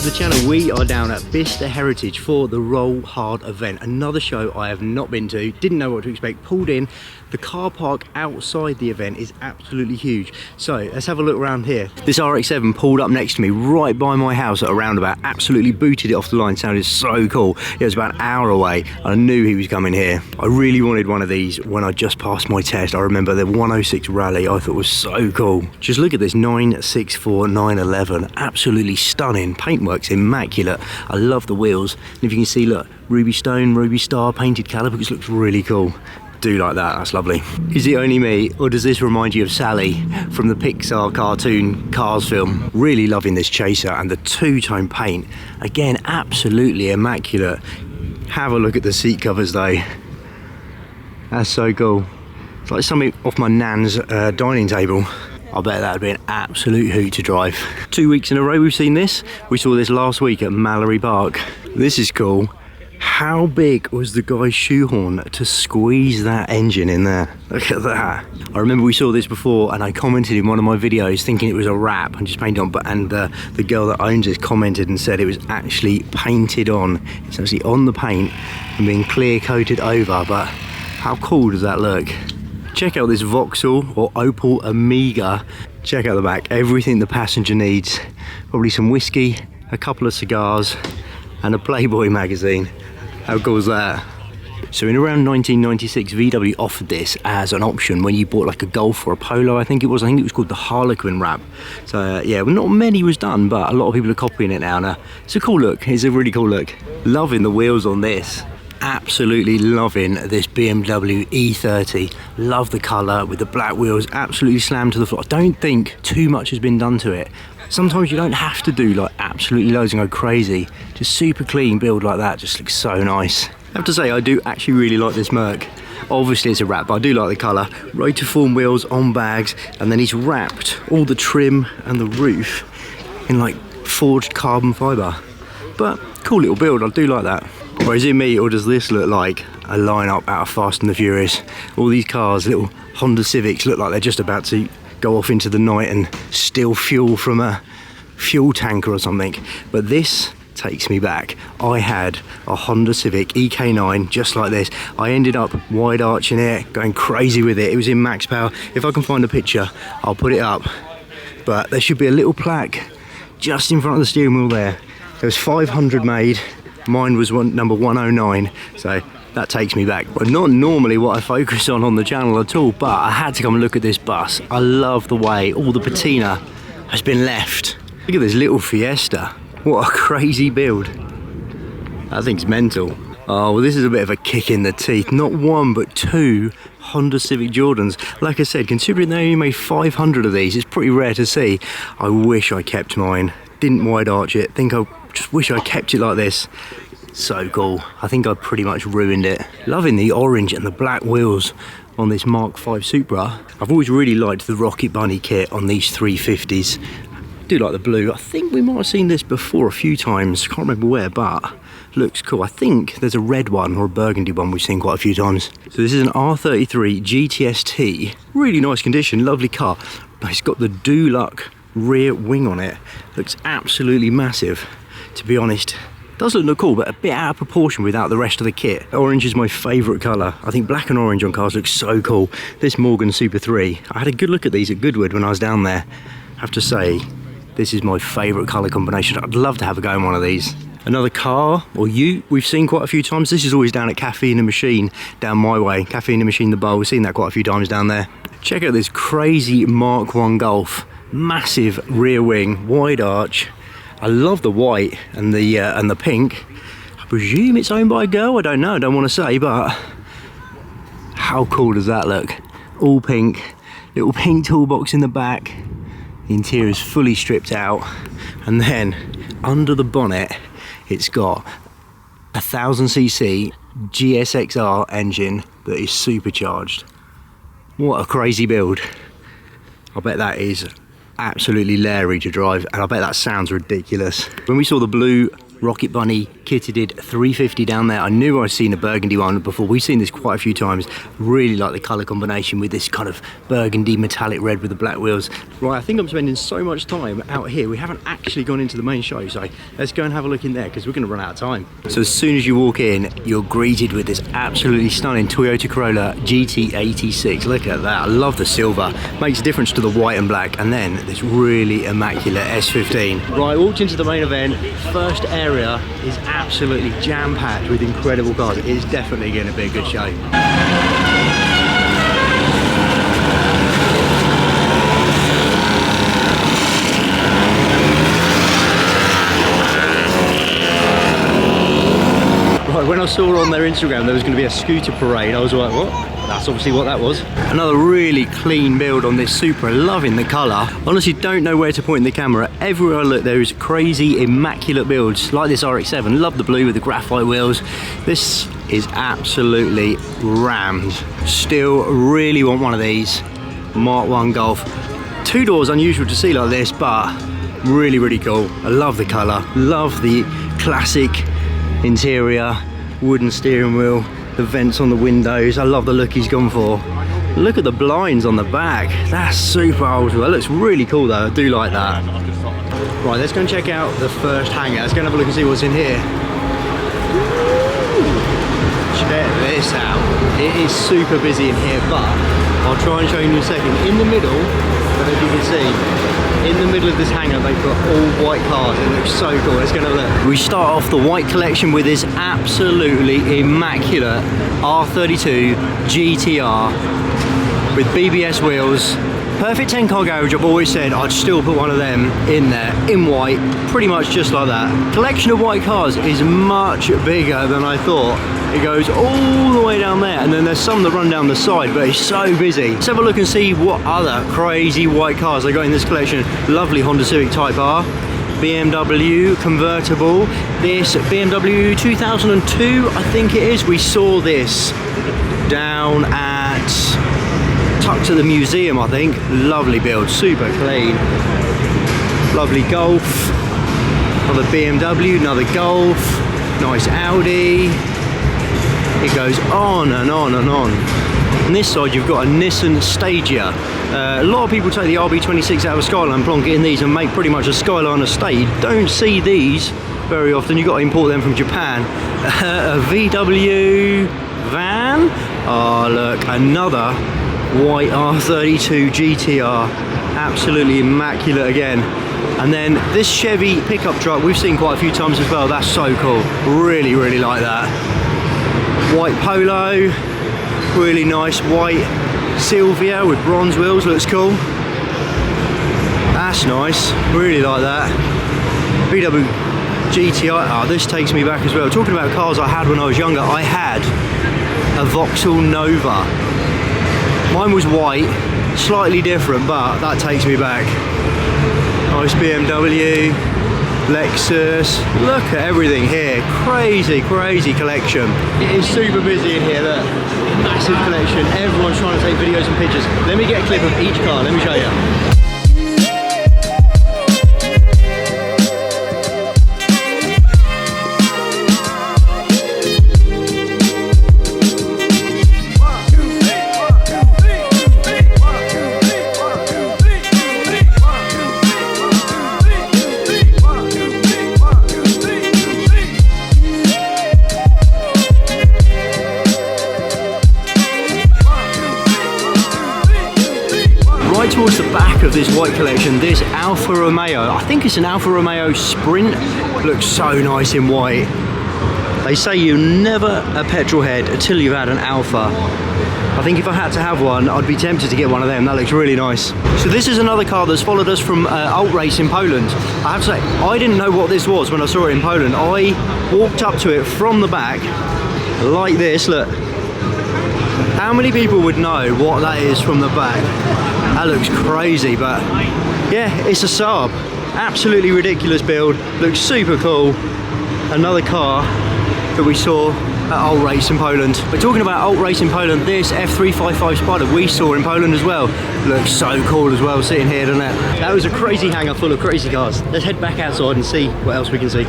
to the channel. We are down at Bicester Heritage for the Roll Hard event. Another show I have not been to, didn't know what to expect, pulled in. The car park outside the event is absolutely huge. So let's have a look around here. This RX-7 pulled up next to me right by my house at a roundabout, absolutely booted it off the line, sounded so cool. It was about an hour away and I knew he was coming here. I really wanted one of these when I just passed my test. I remember the 106 Rally I thought was so cool. Just look at this 964 911, absolutely stunning. Paintwork's immaculate. I love the wheels. And if you can see, look, Ruby Stone, Ruby Star painted calipers, looks really cool. Do like that, that's lovely. Is it only me, or does this remind you of Sally from the Pixar cartoon Cars film? Really loving this chaser and the two-tone paint. Again, absolutely immaculate. Have a look at the seat covers though. That's so cool. It's like something off my nan's dining table. I bet that'd be an absolute hoot to drive. 2 weeks in a row we've seen this. We saw this last week at Mallory Park. This is cool. How big was the guy's shoehorn to squeeze that engine in there? Look at that. I remember we saw this before and I commented in one of my videos thinking it was a wrap and just painted on, and the girl that owns it commented and said it was actually painted on. It's actually on the paint and being clear coated over, but how cool does that look? Check out this Vauxhall or Opel Amiga. Check out the back, everything the passenger needs. Probably some whiskey, a couple of cigars and a Playboy magazine. How cool is that? So in around 1996, VW offered this as an option when you bought like a Golf or a Polo, I think it was called the Harlequin wrap. So yeah, well, not many was done, but a lot of people are copying it now. Now, it's a cool look, it's a really cool look. Loving the wheels on this. Absolutely loving this BMW E30. Love the colour with the black wheels, absolutely slammed to the floor. I don't think too much has been done to it. Sometimes you don't have to do like absolutely loads and go crazy. Just super clean build like that just looks so nice. I have to say I do actually really like this Merc. Obviously it's a wrap, but I do like the colour. Rotiform wheels on bags, and then he's wrapped all the trim and the roof in like forged carbon fibre. But cool little build, I do like that. Or is it me, or does this look like a lineup out of Fast and the Furious? All these cars, little Honda Civics, look like they're just about to go off into the night and steal fuel from a fuel tanker or something. But this takes me back. I had a Honda Civic EK9 just like this. I ended up wide arching it, going crazy with it. It was in max power. If I can find a picture, I'll put it up. But there should be a little plaque just in front of the steering wheel there. There was 500 made. Mine was number 109. So that takes me back. Well, not normally what I focus on the channel at all, but I had to come and look at this bus. I love the way all the patina has been left. Look at this little Fiesta. What a crazy build. That thing's mental. Oh, well, this is a bit of a kick in the teeth. Not one, but two Honda Civic Jordans. Like I said, considering they only made 500 of these, it's pretty rare to see. I wish I kept mine. Didn't wide arch it. Just wish I kept it like this. So cool. I think I pretty much ruined it. Loving the orange and the black wheels on this Mark V Supra. I've always really liked the Rocket Bunny kit on these 350s. I do like the blue. I think we might have seen this before a few times. Can't remember where, but looks cool. I think there's a red one or a burgundy one we've seen quite a few times. So this is an R33 GTS-T. Really nice condition, lovely car. But it's got the Duluck rear wing on it. Looks absolutely massive, to be honest. Does look cool, but a bit out of proportion without the rest of the kit. Orange is my favourite colour. I think black and orange on cars looks so cool. This Morgan Super 3, I had a good look at these at Goodwood when I was down there. I have to say, this is my favourite colour combination. I'd love to have a go in one of these. Another car, or ute, we've seen quite a few times. This is always down at Cafe in the Machine, down my way. Cafe in the Machine, the bar, we've seen that quite a few times down there. Check out this crazy Mark I Golf. Massive rear wing, wide arch. I love the white and the pink. I presume it's owned by a girl, I don't know, I don't want to say, but how cool does that look? All pink, little pink toolbox in the back. The interior is fully stripped out, and then under the bonnet it's got a 1000cc GSXR engine that is supercharged. What a crazy build. I bet that is absolutely leery to drive, and I bet that sounds ridiculous. When we saw the blue Rocket Bunny kitted 350 down there. I knew I'd seen a burgundy one before. We've seen this quite a few times. Really like the colour combination with this kind of burgundy metallic red with the black wheels. Right, I think I'm spending so much time out here. We haven't actually gone into the main show, so let's go and have a look in there because we're going to run out of time. So as soon as you walk in, you're greeted with this absolutely stunning Toyota Corolla GT86. Look at that. I love the silver. Makes a difference to the white and black. And then this really immaculate S15. Right, walked into the main event. First area is absolutely jam-packed with incredible cars. It is definitely going to be a good show. Right, when I saw on their Instagram there was going to be a scooter parade, I was like, what? That's obviously what that was. Another really clean build on this Supra, loving the colour. Honestly don't know where to point the camera. Everywhere I look there is crazy immaculate builds like this RX-7. Love the blue with the graphite wheels. This is absolutely rammed. Still really want one of these. Mark 1 Golf. 2 doors, unusual to see like this, but really, really cool. I love the colour, love the classic interior, wooden steering wheel, the vents on the windows. I love the look he's gone for. Look at the blinds on the back. That's super old. That looks really cool though. I do like that. Right, let's go and check out the first hangar. Let's go and have a look and see what's in here. Check this out. It is super busy in here, but I'll try and show you in a second. In the middle, I don't know if you can see, in the middle of this hangar they've got all white cars. It looks so cool. Let's go and have a look. We start off the white collection with this absolutely immaculate R32 GTR with BBS wheels. Perfect 10 car garage. I've always said I'd still put one of them in there in white, pretty much just like that. Collection of white cars is much bigger than I thought. It goes all the way down there, and then there's some that run down the side, but it's so busy. Let's have a look and see what other crazy white cars they got in this collection. Lovely Honda Civic Type R, BMW convertible, this BMW 2002 I think it is. We saw this down at tucked to the museum, I think. Lovely build, super clean. Lovely Golf, another BMW, another Golf, nice Audi. It goes on and on and on. On this side you've got a Nissan Stagia. A lot of people take the RB26 out of a Skyline, plonk it in these and make pretty much a Skyline estate. Don't see these very often. You've got to import them from Japan. A VW van. Oh look, another white R32 GTR. Absolutely immaculate again. And then this Chevy pickup truck we've seen quite a few times as well. That's so cool. Really, really like that. White Polo, really nice white Silvia with bronze wheels, looks cool. That's nice, really like that. VW GTI, oh, this takes me back as well. Talking about cars I had when I was younger, I had a Vauxhall Nova. Mine was white, slightly different, but that takes me back. Nice BMW. Lexus, look at everything here. Crazy, crazy collection. It is super busy in here, look. Massive collection. Everyone's trying to take videos and pictures. Let me get a clip of each car, let me show you. Towards the back of this white collection, this Alfa Romeo, I think it's an Alfa Romeo Sprint, looks so nice in white. They say you're never a petrol head until you've had an Alfa. I think if I had to have one, I'd be tempted to get one of them. That looks really nice. So this is another car that's followed us from Alt Race in Poland. I have to say, I didn't know what this was when I saw it in Poland. I walked up to it from the back, like this, look. How many people would know what that is from the back? That looks crazy, but yeah, it's a Saab. Absolutely ridiculous build, looks super cool. Another car that we saw at Alt Race in Poland. We're talking about Alt Race in Poland, this F355 Spider we saw in Poland as well. Looks so cool as well sitting here, doesn't it? That was a crazy hangar full of crazy cars. Let's head back outside and see what else we can see.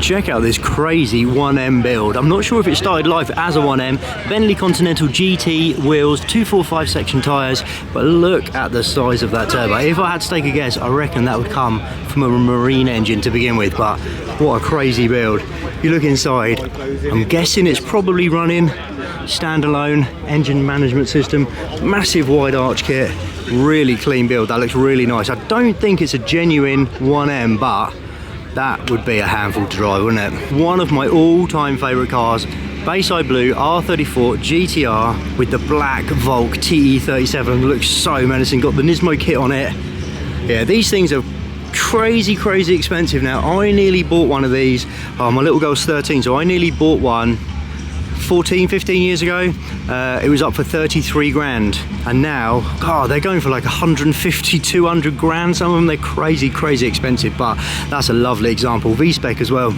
Check out this crazy 1M build. I'm not sure if it started life as a 1M. Bentley Continental GT wheels, 245 section tyres, but look at the size of that turbo. If I had to take a guess, I reckon that would come from a marine engine to begin with, but what a crazy build. You look inside, I'm guessing it's probably running standalone engine management system, massive wide arch kit, really clean build. That looks really nice. I don't think it's a genuine 1M, but that would be a handful to drive, wouldn't it? One of my all-time favourite cars, Bayside Blue R34 GTR with the black Volk TE37. Looks so menacing, got the Nismo kit on it. Yeah, these things are crazy expensive now. I nearly bought one of these. My little girl's 13, so I nearly bought one 15 years ago. It was up for 33 grand, and now, God, they're going for like 150, 200 grand. Some of them, they're crazy expensive, but that's a lovely example. V-spec as well.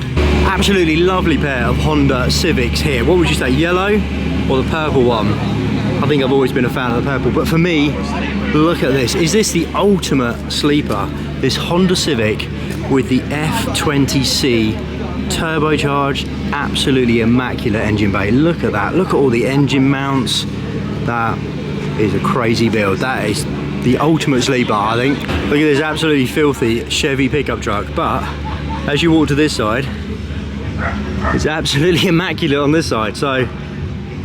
Absolutely lovely pair of Honda Civics here. What would you say, yellow or the purple one? I think I've always been a fan of the purple, but for me, look at this. Is this the ultimate sleeper? This Honda Civic with the F20C turbocharged, absolutely immaculate engine bay. Look at that. Look at all the engine mounts. That is a crazy build. That is the ultimate sleeper, I think. Look at this absolutely filthy Chevy pickup truck, but as you walk to this side, it's absolutely immaculate on this side. So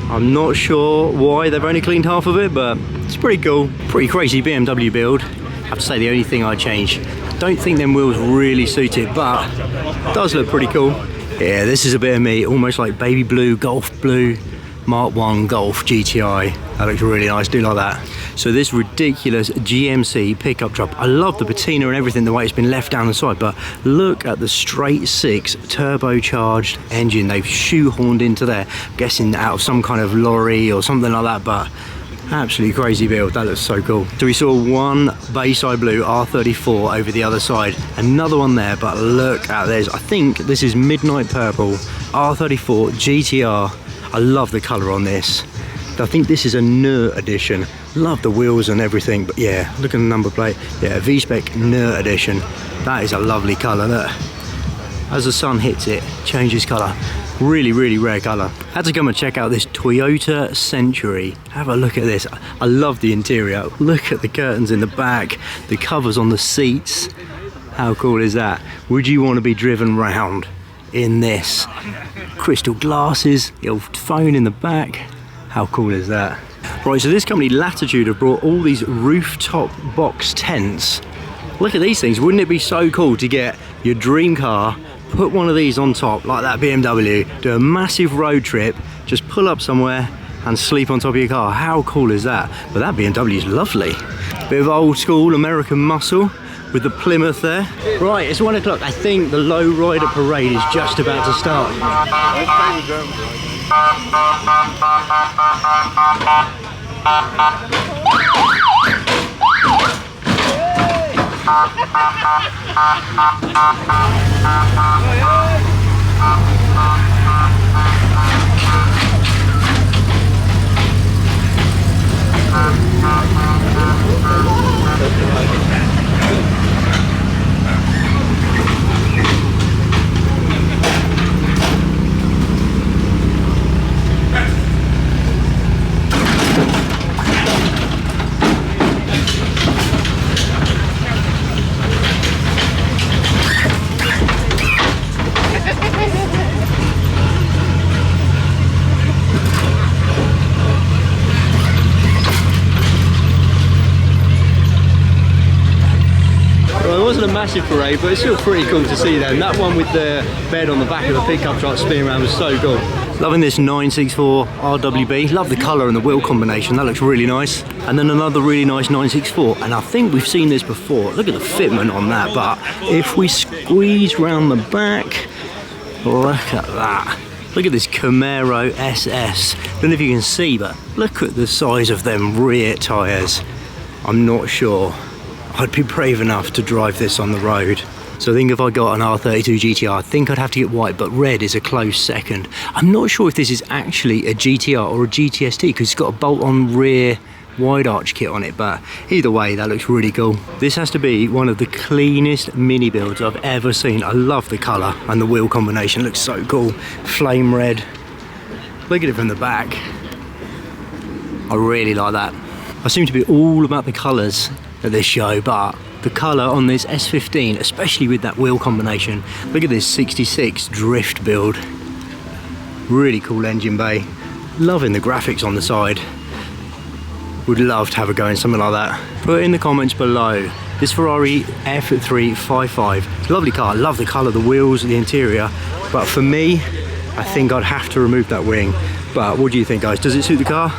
I'm not sure why they've only cleaned half of it, but it's pretty cool. Pretty crazy BMW build. I have to say, the only thing I'd change, don't think them wheels really suit it, but it does look pretty cool. Yeah, this is a bit of me, almost like baby blue, Golf blue, Mark 1 Golf GTI. That looks really nice, do like that. So this ridiculous GMC pickup truck, I love the patina and everything, the way it's been left down the side, but look at the straight six turbocharged engine they've shoehorned into there. I'm guessing out of some kind of lorry or something like that, but absolutely crazy build. That looks so cool. So we saw one Bayside Blue R34 over the other side, another one there, but look at this. I think this is Midnight Purple R34 GTR. I love the colour on this. I think this is a Nur edition. Love the wheels and everything, but yeah, look at the number plate. Yeah, V-spec Nur edition. That is a lovely colour. Look, as the sun hits it, changes colour. Really rare colour. Had to come and check out this Toyota Century. Have a look at this. I love the interior. Look at the curtains in the back, the covers on the seats. How cool is that? Would you want to be driven round in this? Crystal glasses, the old phone in the back. How cool is that? Right, so this company Latitude have brought all these rooftop box tents. Look at these things. Wouldn't it be so cool to get your dream car, put one of these on top like that BMW, do a massive road trip, just pull up somewhere and sleep on top of your car? How cool is that? But that BMW is lovely. Bit of old school American muscle with the Plymouth there. Right, it's 1 o'clock. I think the low rider parade is just about to start. Wasn't a massive parade, but it's still pretty cool to see them. That one with the bed on the back of the pickup truck spinning around was so cool. Loving this 964 RWB. Love the colour and the wheel combination. That looks really nice. And then another really nice 964. And I think we've seen this before. Look at the fitment on that. But if we squeeze round the back, look at that. Look at this Camaro SS. Don't know if you can see, but look at the size of them rear tyres. I'm not sure I'd be brave enough to drive this on the road. So I think if I got an R32 GTR, I think I'd have to get white, but red is a close second. I'm not sure if this is actually a GTR or a GTST, because it's got a bolt-on rear wide arch kit on it, but either way, that looks really cool. This has to be one of the cleanest mini builds I've ever seen. I love the colour and the wheel combination, looks so cool. Flame red. Look at it from the back. I really like that. I seem to be all about the colours at this show, but the colour on this S15, especially with that wheel combination. Look at this 66 drift build. Really cool engine bay. Loving the graphics on the side. Would love to have a go in something like that. Put in the comments below. This Ferrari F355. Lovely car, love the colour, the wheels, the interior. But for me, I think I'd have to remove that wing. But what do you think, guys? Does it suit the car?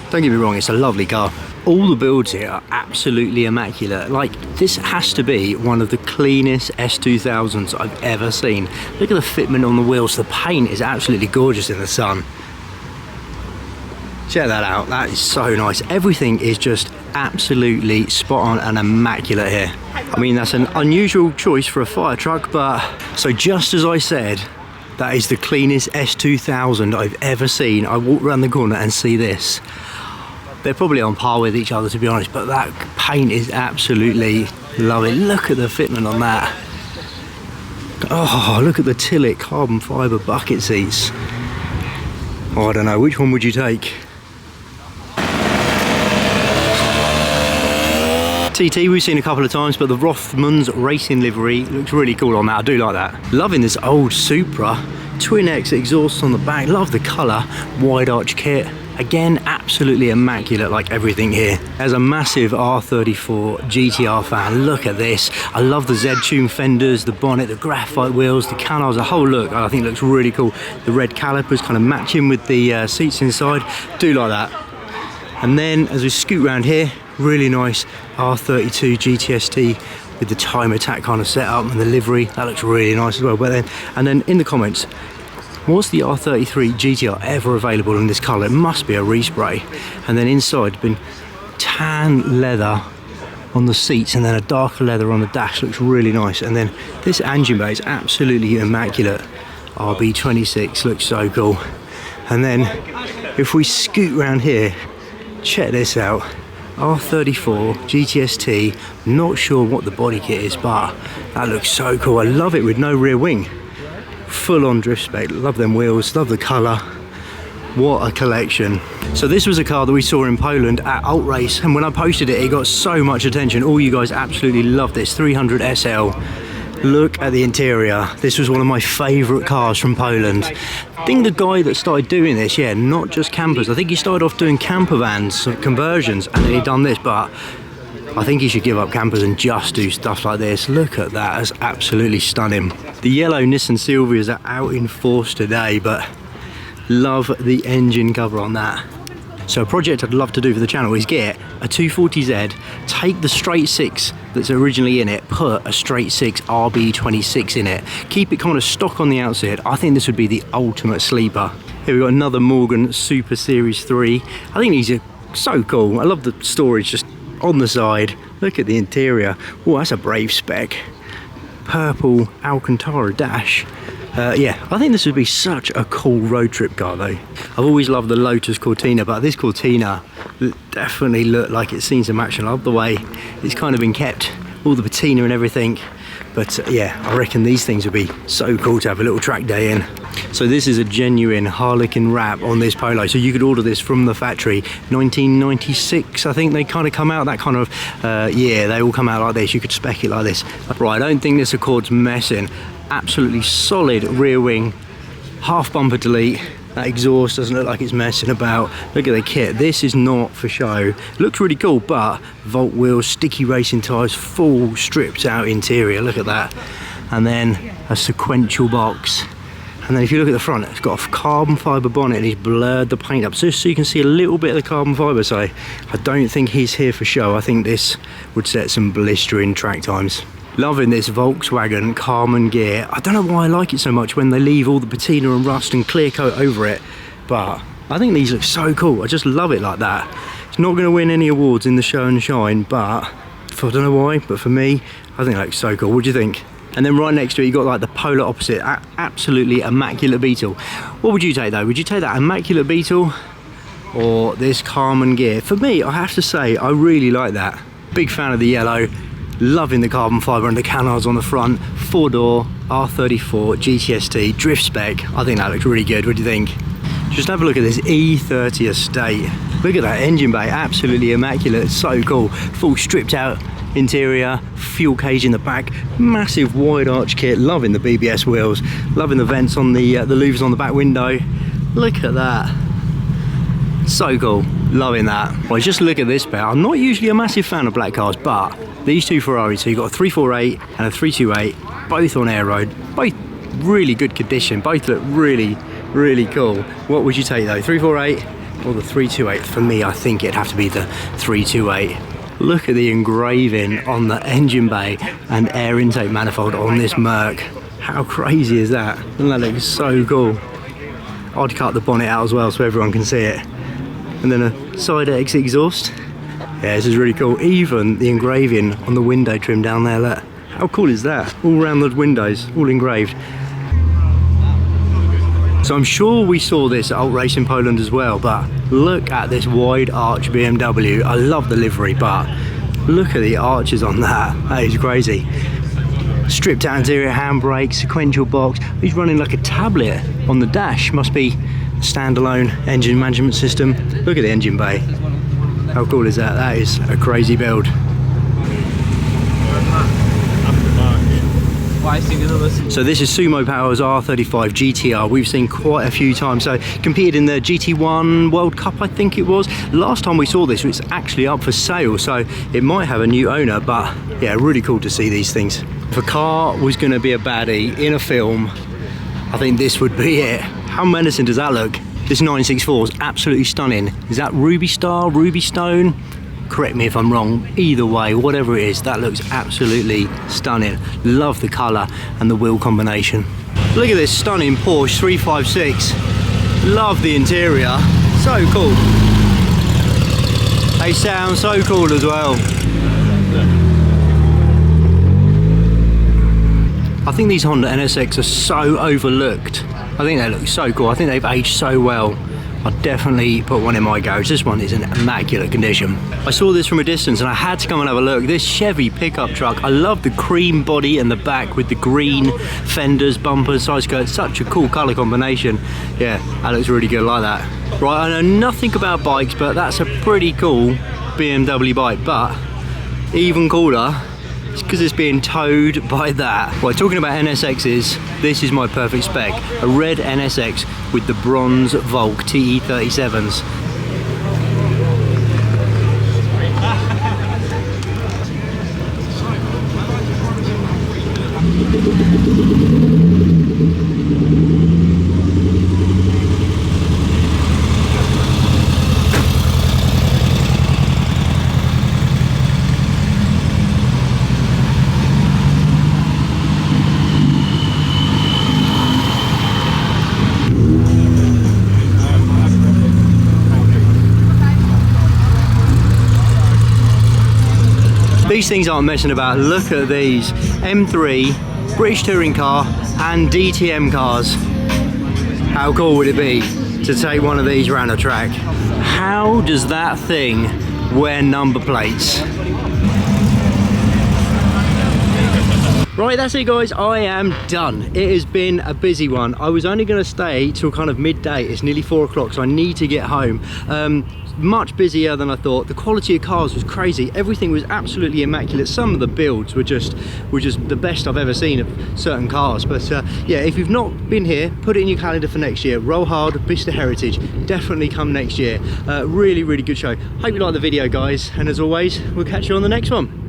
Don't get me wrong, it's a lovely car. All the builds here are absolutely immaculate. Like, this has to be one of the cleanest S2000s I've ever seen. Look at the fitment on the wheels. The paint is absolutely gorgeous in the sun. Check that out, that is so nice. Everything is just absolutely spot on and immaculate here. I mean, that's an unusual choice for a fire truck, but so just as I said, that is the cleanest S2000 I've ever seen. I walk around the corner and see this. They're probably on par with each other, to be honest, but that paint is absolutely lovely. Look at the fitment on that. Oh, look at the Tillich carbon fibre bucket seats. Oh, I don't know, which one would you take? TT we've seen a couple of times, but the Rothmans racing livery looks really cool on that. I do like that. Loving this old Supra. Twin X exhaust on the back. Love the colour. Wide arch kit. Again, absolutely immaculate, like everything here. As a massive R34 GTR fan, look at this. I love the Z-Tune fenders, the bonnet, the graphite wheels, the canals, the whole look. I think it looks really cool. The red calipers kind of matching with the seats inside. Do like that. And then as we scoot around here, really nice R32 GTST with the time attack kind of setup and the livery. That looks really nice as well. But then in the comments, was the R33 GTR ever available in this colour? It must be a respray. And then inside, been tan leather on the seats and then a darker leather on the dash. Looks really nice. And then this engine bay is absolutely immaculate. RB26 looks so cool. And then if we scoot around here, check this out. R34 GTST, not sure what the body kit is, but that looks so cool. I love it with no rear wing. Full on drift spec, love them wheels, love the colour. What a collection. So this was a car that we saw in Poland at Alt Race, and when I posted it, it got so much attention. All you guys absolutely love this 300 SL. Look at the interior. This was one of my favourite cars from Poland. I think the guy that started doing this, yeah, not just campers. I think he started off doing camper vans, conversions, and then he done this, but I think he should give up campers and just do stuff like this. Look at that, that's absolutely stunning. The yellow Nissan Silvias are out in force today, but love the engine cover on that. So a project I'd love to do for the channel is get a 240Z, take the straight six that's originally in it, put a straight six RB26 in it, keep it kind of stock on the outside. I think this would be the ultimate sleeper. Here we've got another Morgan Super Series 3. I think these are so cool. I love the storage just on the side. Look at the interior. Oh, that's a brave spec. Purple Alcantara dash. Yeah, I think this would be such a cool road trip car though. I've always loved the Lotus Cortina, but this Cortina definitely looked like it's seen some action. I love the way it's kind of been kept, all the patina and everything. But yeah, I reckon these things would be so cool to have a little track day in. So this is a genuine Harlequin wrap on this Polo. So you could order this from the factory. 1996, I think they kind of come out, that kind of, yeah, they all come out like this. You could spec it like this. Right, I don't think this Accord's messing. Absolutely solid rear wing, half bumper delete. That exhaust doesn't look like it's messing about. Look at the kit. This is not for show. Looks really cool, but Volt wheels, sticky racing tyres, full stripped out interior. Look at that. And then a sequential box. And then if you look at the front, it's got a carbon fibre bonnet and he's blurred the paint up just so you can see a little bit of the carbon fibre. So I don't think he's here for show. I think this would set some blistering track times. Loving this Volkswagen Carmen gear. I don't know why I like it so much when they leave all the patina and rust and clear coat over it, but I think these look so cool. I just love it like that. It's not going to win any awards in the show and shine, but I don't know why, but for me, I think it looks so cool. What do you think? And then right next to it, you got like the polar opposite, absolutely immaculate Beetle. What would you take though? Would you take that immaculate Beetle, or this Carman gear. For me, I have to say, I really like that. Big fan of the yellow, loving the carbon fibre and the canards on the front. 4-door, R34, GTST, drift spec. I think that looks really good. What do you think? Just have a look at this E30 estate. Look at that engine bay, absolutely immaculate. It's so cool. Full stripped out interior, fuel cage in the back, massive wide arch kit. Loving the BBS wheels, loving the vents on the louvers on the back window. Look at that, so cool. Loving that. Well, just look at this bit. I'm not usually a massive fan of black cars, but these two Ferraris, so you've got a 348 and a 328, both on air road, both really good condition, both look really cool. What would you take though, 348 or the 328? For me, I think it'd have to be the 328. Look at the engraving on the engine bay and air intake manifold on this Merc. How crazy is that? Doesn't that look so cool? I'd cut the bonnet out as well so everyone can see it. And then a side X exhaust. Yeah, this is really cool. Even the engraving on the window trim down there, look. How cool is that? All around the windows, all engraved. So I'm sure we saw this at Alt Race in Poland as well, but look at this wide arch BMW. I love the livery, but look at the arches on that. That is crazy. Stripped out interior, handbrake, sequential box. He's running like a tablet on the dash. Must be a standalone engine management system. Look at the engine bay. How cool is that? That is a crazy build. So this is Sumo Power's R35 GTR. We've seen quite a few times. So competed in the GT1 World Cup, I think it was. Last time we saw this, it's actually up for sale, so it might have a new owner, but yeah, really cool to see these things. If a car was going to be a baddie in a film, I think this would be it. How menacing does that look? This 964 is absolutely stunning. Is that Ruby Star, Ruby Stone? Correct me if I'm wrong. Either way, whatever it is, that looks absolutely stunning. Love the colour and the wheel combination. Look at this stunning Porsche 356. Love the interior, so cool. They sound so cool as well. I think these Honda NSX are so overlooked. I think they look so cool. I think they've aged so well. I'd definitely put one in my garage. This one is in immaculate condition. I saw this from a distance and I had to come and have a look. This Chevy pickup truck, I love the cream body and the back with the green fenders, bumpers, side skirts. Such a cool colour combination. Yeah, that looks really good, like that. Right, I know nothing about bikes, but that's a pretty cool BMW bike. But even cooler, it's because it's being towed by that. Well, talking about NSXs, this is my perfect spec. A red NSX with the bronze Volk TE37s. These things aren't messing about. Look at these M3 British touring car and DTM cars. How cool would it be to take one of these around a track? How does that thing wear number plates? Right, that's it guys, I am done. It has been a busy one. I was only going to stay till kind of midday. It's nearly 4 o'clock, so I need to get home. Much busier than I thought. The quality of cars was crazy. Everything was absolutely immaculate. Some of the builds were just the best I've ever seen of certain cars. But yeah, if you've not been here, put it in your calendar for next year. ROLLHARD, Bicester Heritage, definitely come next year. Really good show. Hope you like the video guys, and as always, we'll catch you on the next one.